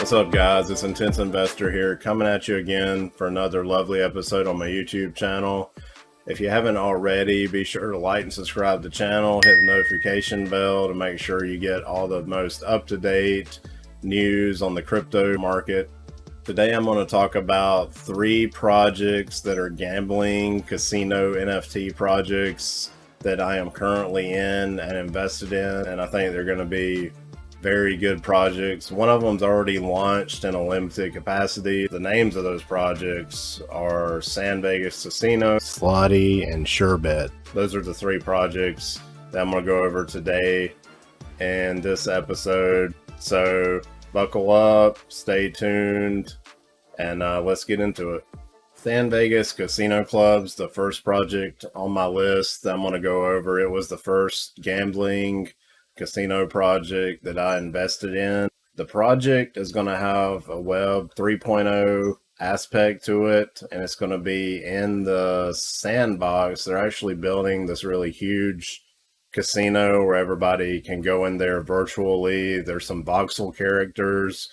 What's up, guys? It's Intense Investor here, coming at you again for another lovely episode on my YouTube channel. If you haven't already, be sure to like and subscribe to the channel, hit the notification bell to make sure you get all the most up-to-date news on the crypto market. Today I'm going to talk about 3 projects that are gambling casino NFT projects that I am currently in and invested in, and I think they're going to be very good projects. One of them's already launched in a limited capacity. The names of those projects are San Vegas Casino, Slotty, and Sherbet. Those are the 3 projects that I'm going to go over today in this episode. So buckle up, stay tuned, and let's get into it. San Vegas Casino Club's the first project on my list that I'm going to go over. It was the first gambling casino project that I invested in. The project is going to have a Web 3.0 aspect to it, and it's going to be in the sandbox. They're actually building this really huge casino where everybody can go in there virtually. There's some voxel characters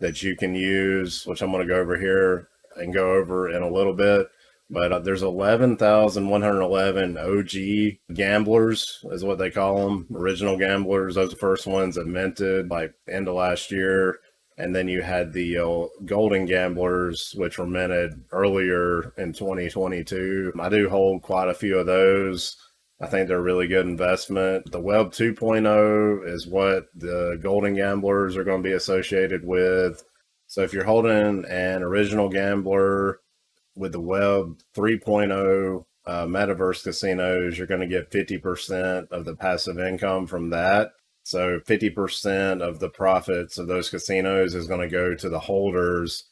that you can use, which I'm going to go over here and go over in a little bit. But there's 11,111 OG gamblers, is what they call them, original gamblers. Those are the first ones that minted like end of last year. And then you had the golden gamblers, which were minted earlier in 2022. I do hold quite a few of those. I think they're a really good investment. The Web 2.0 is what the golden gamblers are going to be associated with. So if you're holding an original gambler with the Web 3.0 metaverse casinos, you're going to get 50% of the passive income from that. So 50% of the profits of those casinos is going to go to the holders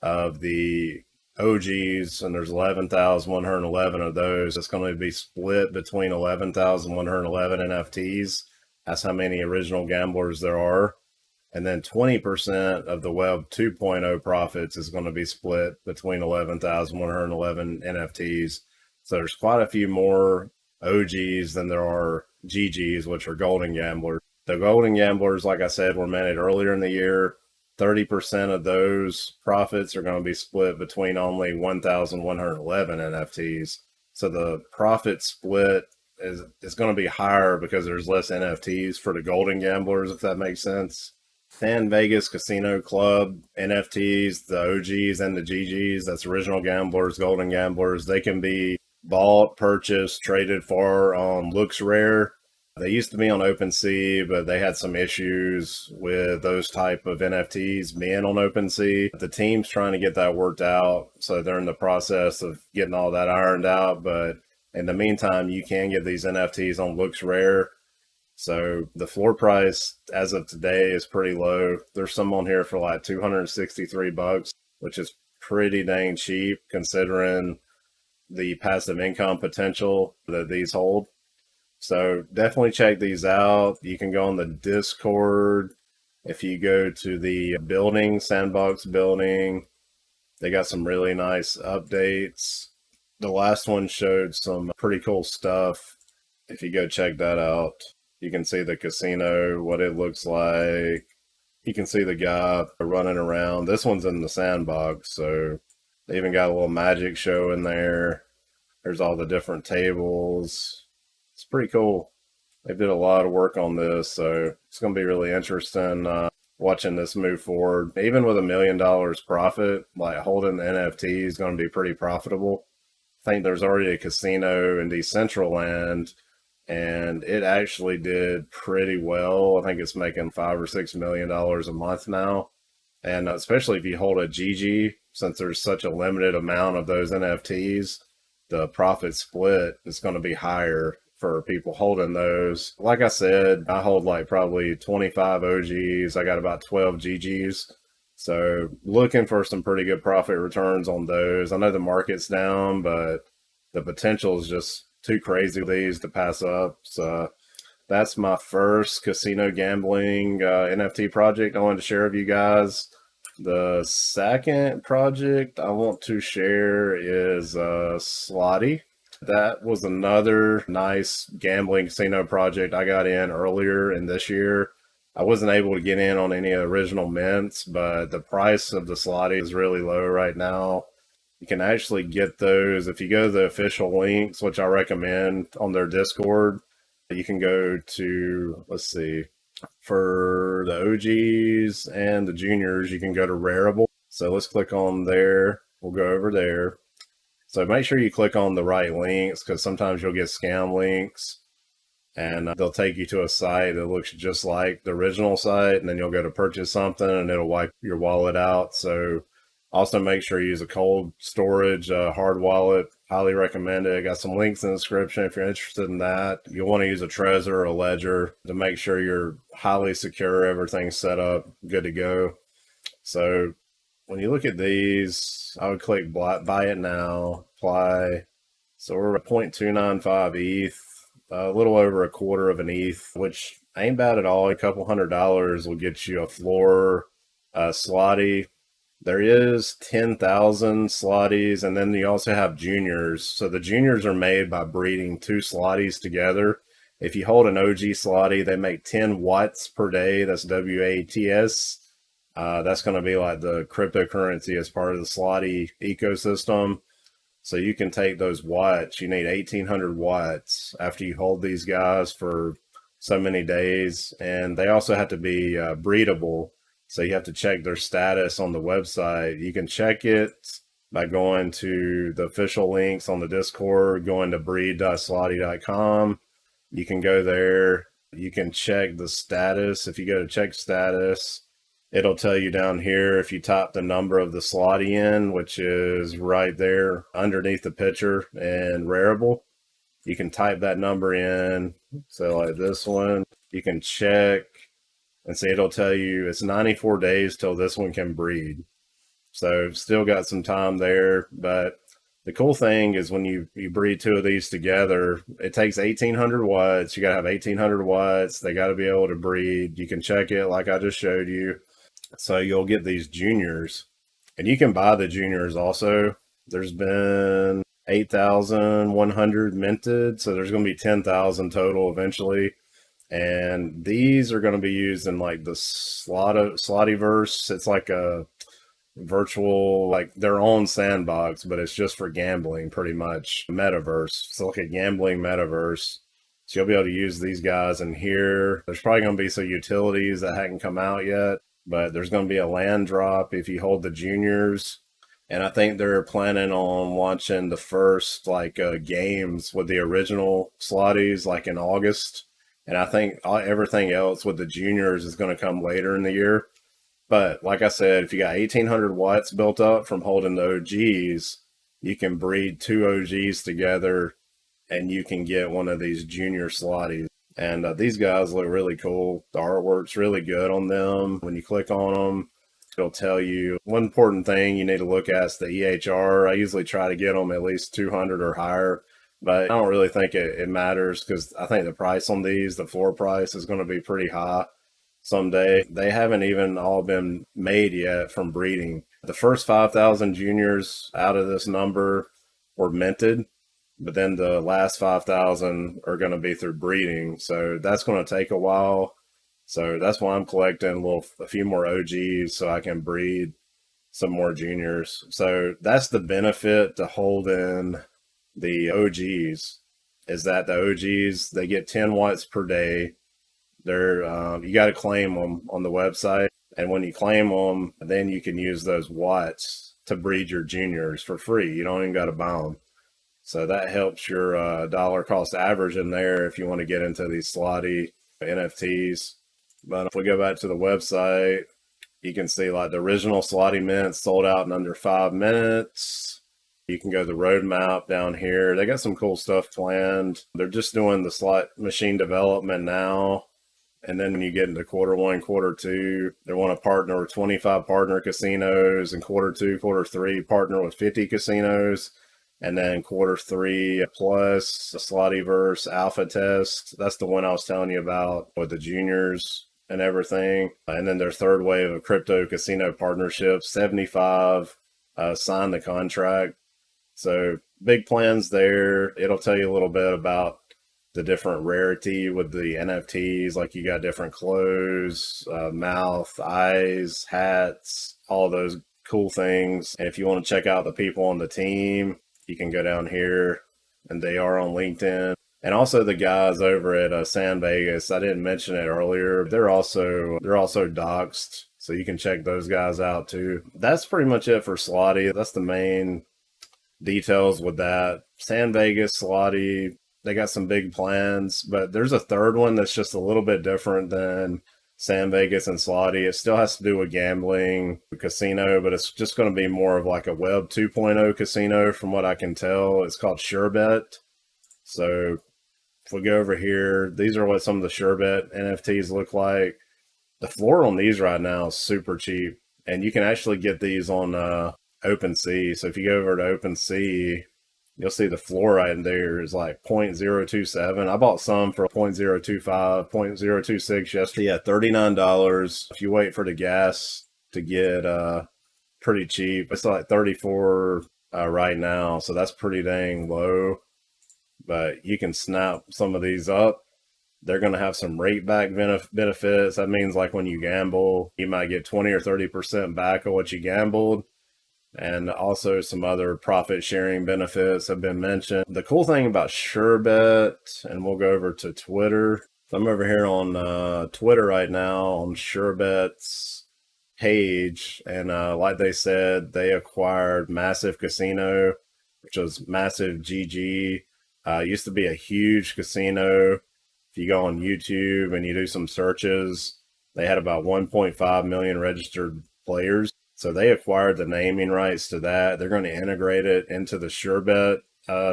of the OGs, and there's 11,111 of those. It's going to be split between 11,111 NFTs. That's how many original gamblers there are. And then 20% of the Web 2.0 profits is going to be split between 11,111 NFTs. So there's quite a few more OGs than there are GGs, which are golden gamblers. The golden gamblers, like I said, were minted earlier in the year. 30% of those profits are going to be split between only 1,111 NFTs. So the profit split is going to be higher because there's less NFTs for the golden gamblers, if that makes sense. San Vegas Casino Club NFTs, the OGs and the GGs, that's original gamblers, golden gamblers. They can be bought, purchased, traded for on LooksRare. They used to be on OpenSea, but they had some issues with those type of NFTs being on OpenSea. The team's trying to get that worked out, so they're in the process of getting all that ironed out. But in the meantime, you can get these NFTs on LooksRare. So the floor price as of today is pretty low. There's some on here for like $263, which is pretty dang cheap considering the passive income potential that these hold. So definitely check these out. You can go on the Discord. If you go to the building, sandbox building, they got some really nice updates. The last one showed some pretty cool stuff. If you go check that out, you can see the casino, what it looks like. You can see the guy running around. This one's in the sandbox, so they even got a little magic show in there. There's all the different tables. It's pretty cool. They did a lot of work on this, so it's going to be really interesting watching this move forward. Even with $1 million profit, like holding the NFT is going to be pretty profitable. I think there's already a casino in Decentraland, and it actually did pretty well. I think it's making $5 or $6 million a month now. And especially if you hold a GG, since there's such a limited amount of those NFTs, the profit split is going to be higher for people holding those. Like I said, I hold like probably 25 OGs. I got about 12 GGs. So looking for some pretty good profit returns on those. I know the market's down, but the potential is just too crazy for these to pass up. So that's my first casino gambling NFT project I wanted to share with you guys. The second project I want to share is Slotty. That was another nice gambling casino project I got in earlier in this year. I wasn't able to get in on any original mints, but the price of the Slotty is really low right now. You can actually get those if you go to the official links, which I recommend on their Discord. You can go to, let's see, for the OGs and the juniors, you can go to Rarible. So let's click on there. We'll go over there. So make sure you click on the right links, because sometimes you'll get scam links and they'll take you to a site that looks just like the original site, and then you'll go to purchase something and it'll wipe your wallet out. So also make sure you use a cold storage hard wallet. Highly recommend it. I got some links in the description if you're interested in that. You'll want to use a Trezor or a Ledger to make sure you're highly secure, everything's set up, good to go. So when you look at these, I would click buy it now, apply. So we're at 0.295 ETH, a little over a quarter of an ETH, which ain't bad at all. A couple $100 will get you a floor Slotty. There is 10,000 Slotties, and then you also have juniors. So the juniors are made by breeding two Slotties together. If you hold an OG Slotty, they make 10 watts per day. That's WATS. That's going to be like the cryptocurrency as part of the Slotty ecosystem. So you can take those watts. You need 1,800 watts after you hold these guys for so many days. And they also have to be breedable. So you have to check their status on the website. You can check it by going to the official links on the Discord, going to breed.slotty.com. You can go there. You can check the status. If you go to check status, it'll tell you down here if you type the number of the Slotty in, which is right there underneath the picture and Rarible. You can type that number in. So like this one, you can check and see, it'll tell you it's 94 days till this one can breed. So still got some time there. But the cool thing is when you breed two of these together, it takes 1,800 watts. You got to have 1,800 watts. They got to be able to breed. You can check it like I just showed you. So you'll get these juniors, and you can buy the juniors also. There's been 8,100 minted, so there's going to be 10,000 total eventually. And these are going to be used in like the Slottyverse. It's like a virtual, like their own sandbox, but it's just for gambling, pretty much. Metaverse. It's like a gambling metaverse. So you'll be able to use these guys in here. There's probably going to be some utilities that haven't come out yet, but there's going to be a land drop if you hold the juniors. And I think they're planning on launching the first like games with the original Slotties like in August. And I think everything else with the juniors is going to come later in the year. But like I said, if you got 1,800 watts built up from holding the OGs, you can breed two OGs together and you can get one of these junior Slotties. And these guys look really cool. The artwork's really good on them. When you click on them, it'll tell you one important thing you need to look at is the EHR. I usually try to get them at least 200 or higher, but I don't really think it matters, because I think the price on these, the floor price, is going to be pretty high someday. They haven't even all been made yet from breeding. The first 5,000 juniors out of this number were minted, but then the last 5,000 are going to be through breeding. So that's going to take a while. So that's why I'm collecting a few more OGs so I can breed some more juniors. So that's the benefit to holding the OGs, is that the OGs, they get 10 watts per day. They're you got to claim them on the website, and when you claim them, then you can use those watts to breed your juniors for free. You don't even got to buy them. So that helps your dollar cost average in there if you want to get into these Slotty NFTs. But if we go back to the website, you can see like the original Slotty mints sold out in under 5 minutes. You can go to the roadmap down here. They got some cool stuff planned. They're just doing the slot machine development now. And then when you get into Q1, Q2, they want to partner with 25 partner casinos. And Q2, Q3, partner with 50 casinos. And then Q3 plus the Slottyverse alpha test. That's the one I was telling you about with the juniors and everything. And then their third wave of crypto casino partnerships, 75 signed the contract. So big plans there. It'll tell you a little bit about the different rarity with the NFTs. Like you got different clothes, mouth, eyes, hats, all those cool things. And if you want to check out the people on the team, you can go down here, and they are on LinkedIn. And also the guys over at San Vegas, I didn't mention it earlier. They're also doxed, so you can check those guys out too. That's pretty much it for Slotty. That's the main details with that. San Vegas, Slotty, they got some big plans, but there's a third one that's just a little bit different than San Vegas and Slotty. It still has to do with gambling, casino, but it's just going to be more of like a Web 2.0 casino from what I can tell. It's called Sherbet. So if we go over here, these are what some of the Sherbet NFTs look like. The floor on these right now is super cheap, and you can actually get these on OpenSea. So if you go over to OpenSea, you'll see the floor right in there is like 0.027. I bought some for 0.025, 0.026 yesterday at $39. If you wait for the gas to get pretty cheap, it's like 34 right now. So that's pretty dang low. But you can snap some of these up. They're going to have some rate back benefits. That means like when you gamble, you might get 20 or 30% back of what you gambled. And also some other profit sharing benefits have been mentioned. The cool thing about Sherbet, and we'll go over to Twitter. So I'm over here on Twitter right now on Sherbet's page. And like they said, they acquired Massive Casino, which was Massive GG. Used to be a huge casino. If you go on YouTube and you do some searches, they had about 1.5 million registered players. So they acquired the naming rights to that. They're going to integrate it into the Sherbet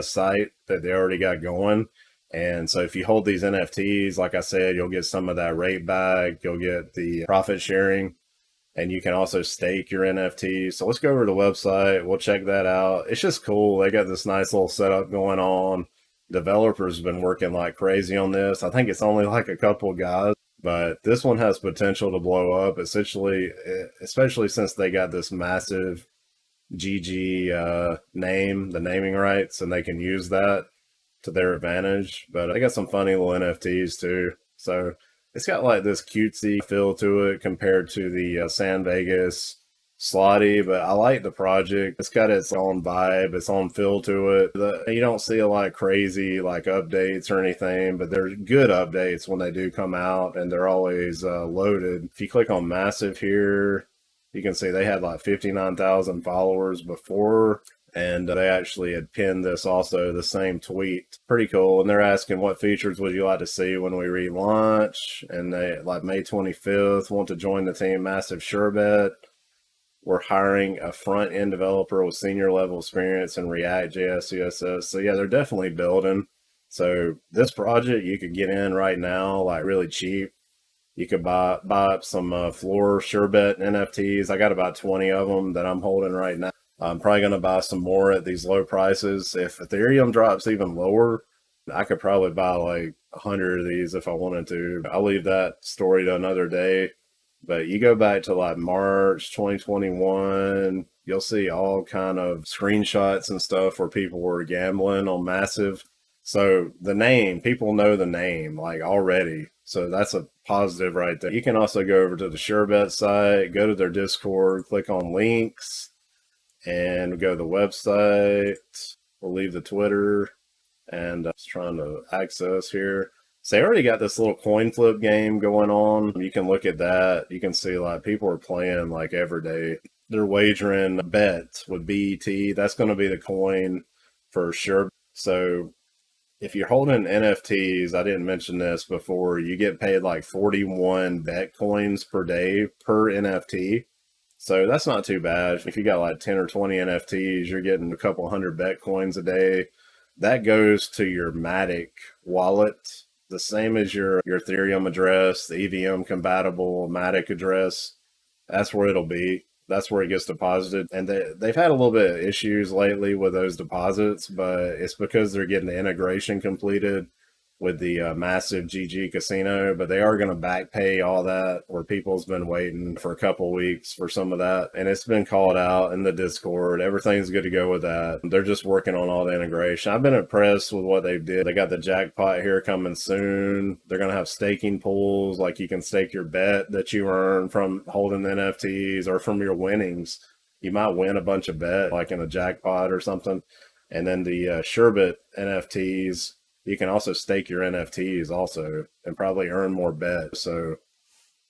site that they already got going. And so if you hold these NFTs, like I said, you'll get some of that rate back. You'll get the profit sharing, and you can also stake your NFTs. So let's go over to the website. We'll check that out. It's just cool. They got this nice little setup going on. Developers have been working like crazy on this. I think it's only like a couple guys, but this one has potential to blow up, essentially, especially since they got this massive GG name, the naming rights, and they can use that to their advantage. But they got some funny little NFTs too. So it's got like this cutesy feel to it compared to the San Vegas Slotty, but I like the project. It's got its own vibe, its own feel to it. You don't see a lot of crazy like updates or anything, but they're good updates when they do come out, and they're always loaded. If you click on Massive here, you can see they had like 59,000 followers before, and they actually had pinned this also, the same tweet. Pretty cool. And they're asking what features would you like to see when we relaunch, and they like May 25th want to join the team. Massive Sherbet. We're hiring a front-end developer with senior level experience in React, JS, CSS. So yeah, they're definitely building. So this project you could get in right now, like really cheap. You could buy up some floor Sherbet NFTs. I got about 20 of them that I'm holding right now. I'm probably going to buy some more at these low prices. If Ethereum drops even lower, I could probably buy like 100 of these if I wanted to. I'll leave that story to another day. But you go back to like March 2021, you'll see all kind of screenshots and stuff where people were gambling on Massive. So the name, people know the name like already. So that's a positive right there. You can also go over to the Sherbet site, go to their Discord, click on links, and go to the website. We'll leave the Twitter, and I'm just trying to access here. So they already got this little coin flip game going on. You can look at that. You can see like people are playing like every day. They're wagering a bet with BET. That's going to be the coin for sure. So if you're holding NFTs, I didn't mention this before, you get paid like 41 bet coins per day per NFT. So that's not too bad. If you got like 10 or 20 NFTs, you're getting a couple hundred bet coins a day. That goes to your Matic wallet. The same as your Ethereum address, the EVM compatible Matic address. That's where it'll be. That's where it gets deposited. And they've had a little bit of issues lately with those deposits, but it's because they're getting the integration completed with the massive GG casino, but they are going to back pay all that, where people's been waiting for a couple weeks for some of that, and it's been called out in the Discord. Everything's good to go with that. They're just working on all the integration. I've been impressed with what they've did. They got the jackpot here coming soon. They're going to have staking pools, like you can stake your bet that you earn from holding the NFTs or from your winnings. You might win a bunch of bet, like in a jackpot or something. And then the Sherbet NFTs, you can also stake your NFTs also and probably earn more bet. So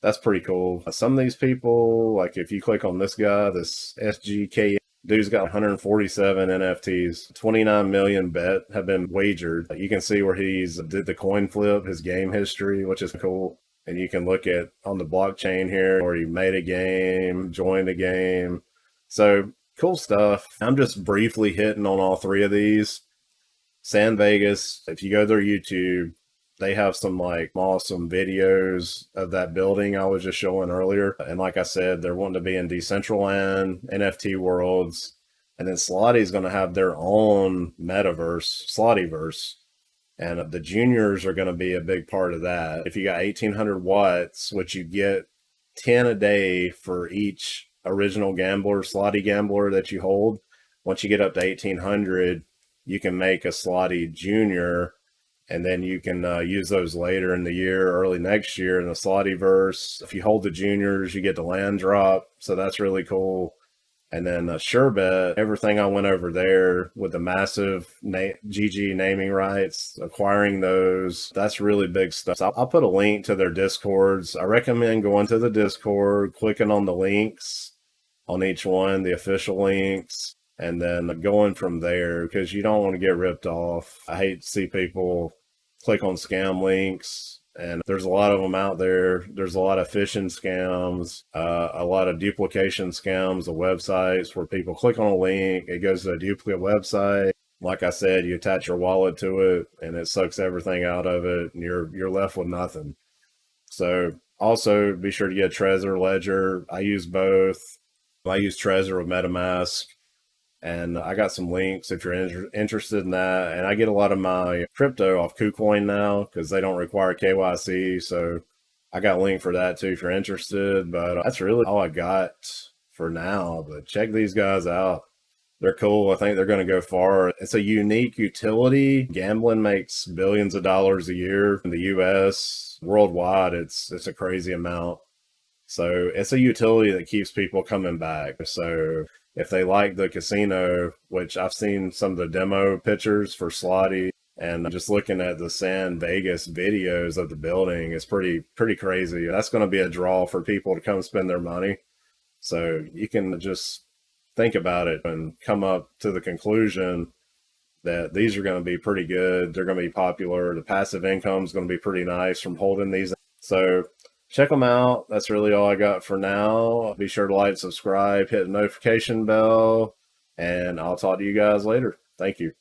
that's pretty cool. Some of these people, like if you click on this guy, this SGK, dude's got 147 NFTs, 29 million bet have been wagered. You can see where he's did the coin flip, his game history, which is cool. And you can look at on the blockchain here where he made a game, joined a game. So cool stuff. I'm just briefly hitting on all three of these. San Vegas, if you go to their YouTube, they have some like awesome videos of that building I was just showing earlier. And like I said, they're wanting to be in Decentraland, NFT worlds. And then Slotty is going to have their own metaverse, Slottyverse. And the juniors are going to be a big part of that. If you got 1,800 watts, which you get 10 a day for each original gambler, Slotty gambler that you hold, once you get up to 1,800, you can make a Slotty Junior, and then you can use those later in the year, early next year in the Slottyverse. If you hold the juniors, you get the land drop, so that's really cool. And then Sherbet, everything I went over there with the massive GG naming rights, acquiring those, that's really big stuff. So I'll put a link to their Discords. I recommend going to the Discord, clicking on the links on each one, the official links, and then going from there, because you don't want to get ripped off. I hate to see people click on scam links, and there's a lot of them out there. There's a lot of phishing scams, a lot of duplication scams of websites where people click on a link, it goes to a duplicate website. Like I said, you attach your wallet to it and it sucks everything out of it, and you're left with nothing. So also be sure to get Trezor Ledger. I use both. I use Trezor with MetaMask. And I got some links if you're interested in that. And I get a lot of my crypto off Kucoin now because they don't require KYC. So I got a link for that too if you're interested. But that's really all I got for now. But check these guys out. They're cool. I think they're going to go far. It's a unique utility. Gambling makes billions of dollars a year in the US. Worldwide, it's a crazy amount. So it's a utility that keeps people coming back. So if they like the casino, which I've seen some of the demo pictures for Slotty, and just looking at the San Vegas videos of the building, it's pretty crazy. That's going to be a draw for people to come spend their money. So you can just think about it and come up to the conclusion that these are going to be pretty good. They're going to be popular. The passive income is going to be pretty nice from holding these. So check them out. That's really all I got for now. Be sure to like, subscribe, hit the notification bell, and I'll talk to you guys later. Thank you.